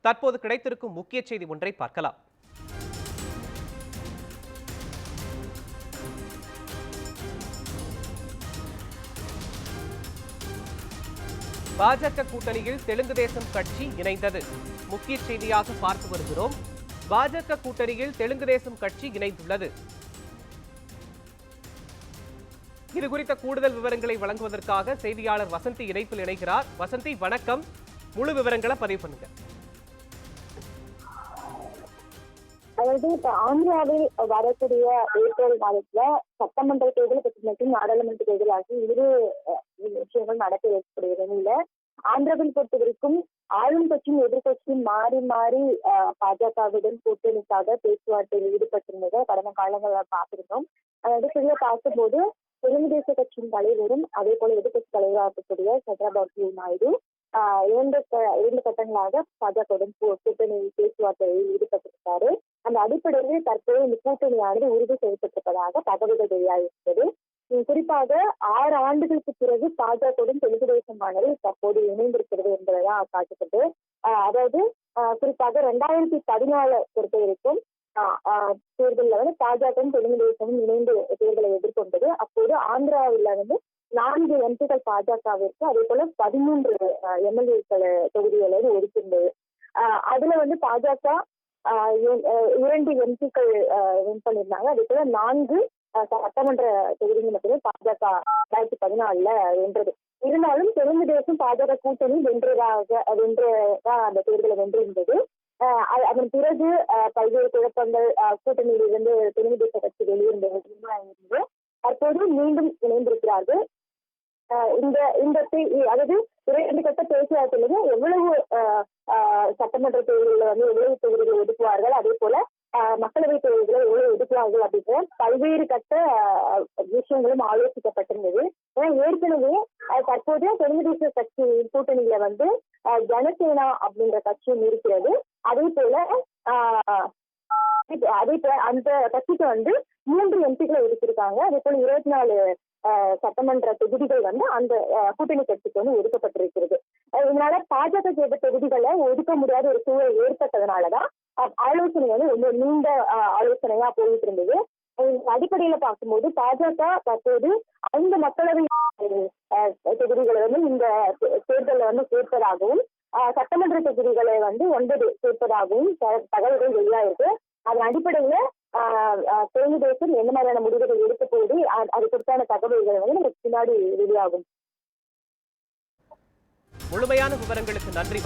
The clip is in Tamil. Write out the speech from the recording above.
தற்போது கிடைத்திருக்கும் முக்கிய செய்தி ஒன்றை பார்க்கலாம். பாஜக கூட்டணியில் தெலுங்கு தேசம் கட்சி இணைந்தது. முக்கிய செய்தியாக பார்த்து வருகிறோம். பாஜக கூட்டணியில் தெலுங்கு தேசம் கட்சி இணைந்துள்ளது. இது குறித்த கூடுதல் விவரங்களை வழங்குவதற்காக செய்தியாளர் வசந்தி இணைப்பில் இணைகிறார். வசந்தி, வணக்கம். முழு விவரங்களை பதிவு பண்ணுங்க. அதாவது இப்ப ஆந்திராவில் வரக்கூடிய ஏப்ரல் மாதத்துல சட்டமன்ற தேர்தல் மற்றும் நாடாளுமன்ற தேர்தல் ஆகிய இரு விஷயங்கள் நடக்க ஏற்படுகிற நிலையில ஆந்திராவில் பொறுத்த வரைக்கும் ஆளும் கட்சியும் எதிர்கட்சியும் மாறி மாறி பாஜகவுடன் கூட்டணிக்காக பேச்சுவார்த்தையில் ஈடுபட்டிருந்ததை கடந்த காலங்களில் பார்த்திருந்தோம். அடிப்படையில் பார்க்கும்போது தெலுங்கு தேச கட்சியின் தலைவரும் அதே போல எதிர்கட்சி தலைவராக இருக்கக்கூடிய சந்திரபாபு நாயுடு இரண்டு கட்டங்களாக பாஜகவுடன் கூட்டணி பேச்சுவார்த்தையில் ஈடுபட்டிருக்காரு. அந்த அடிப்படையில் தற்போது இந்த கூட்டணியானது உறுதி செய்யப்பட்டிருப்பதாக தகவல்கள் வெளியாகிருக்கிறது. குறிப்பாக 6 ஆண்டுகளுக்கு பிறகு பாஜகவுடன் தெலுங்கு தேசமானது தற்போது இணைந்திருக்கிறது என்பதைதான் காட்டுகிறது. அதாவது குறிப்பாக 2014 பொறுத்த வரைக்கும் தேர்தலில் வந்து பாஜகவும் தெலுங்கு தேசமும் இணைந்து தேர்தலை எதிர்கொண்டது. அப்போது ஆந்திராவில் வந்து 4 எம்பிக்கள் பாஜகவிற்கு, அதே போல 13 எம்எல்ஏக்கள் தொகுதிகளை ஒதுக்கியிருந்தது. அதுல வந்து பாஜக 2 எம்பிக்கள் வின் பண்ணியிருந்தாங்க. அதே போல 4 சட்டமன்ற தொகுதிகள் மட்டுமே பாஜக 2014 வென்றது. இருந்தாலும் தெலுங்கு தேசம் பாஜக கூட்டணி வென்றதாக அந்த தேர்தலை வென்றிருந்தது. அதன் பிறகு பல்வேறு குழப்பங்கள் கூட்டணியிலிருந்து தெலுங்கு தேச கட்சி வெளியிருந்தது. தற்போது மீண்டும் இணைந்திருக்கிறார்கள். அதாவது 2 கட்ட பேச்சுவார்த்தையில எவ்வளவு சட்டமன்ற தேர்தலில் வந்து எவ்வளவு தொகுதிகளை ஒதுக்குவார்கள், அதே போல மக்களவை தேர்தல்களை எவ்வளவு ஒதுக்குவார்கள் அப்படின்ற பல்வேறு கட்ட விஷயங்களும் ஆலோசிக்கப்பட்டிருந்தது. ஏன்னா ஏற்கனவே தற்போதைய தெலுங்கு தேச கட்சி கூட்டணியில வந்து ஜனசேனா அப்படின்ற கட்சியும் இருக்கிறது. அதே போல அந்த கட்சிக்கு வந்து 3 எம்பிக்களை ஒதுக்கியிருக்காங்க. அதே போல 24 சட்டமன்ற தொகுதிகள் வந்து அந்த கூட்டணி கட்சிக்கு வந்து ஒதுக்கப்பட்டிருக்கிறது. இதனால பாஜக கேட்ட தொகுதிகளை ஒதுக்க முடியாத ஒரு சூழல் ஏற்பட்டதுனாலதான் ஆலோசனை வந்து ரொம்ப நீண்ட ஆலோசனையா போயிட்டு இருந்தது. அடிப்படையில பார்க்கும்போது பாஜக தற்போது 5 மக்களவை தொகுதிகளை வந்து இந்த தேர்தலில் வந்து சேர்ப்பதாகவும், சட்டமன்ற தொகுதிகளை வந்து 9 சேர்ப்பதாகவும் தகவல்கள் வெளியாயிருக்கு. அதன் அடிப்படையில தெலுங்கு தேசம் எந்த மாதிரியான முடிவுகள் எடுக்க போது அது குறித்தான தகவல்கள் வந்து நமக்கு பின்னாடி வெளியாகும். முழுமையான விவரங்களுக்கு நன்றி.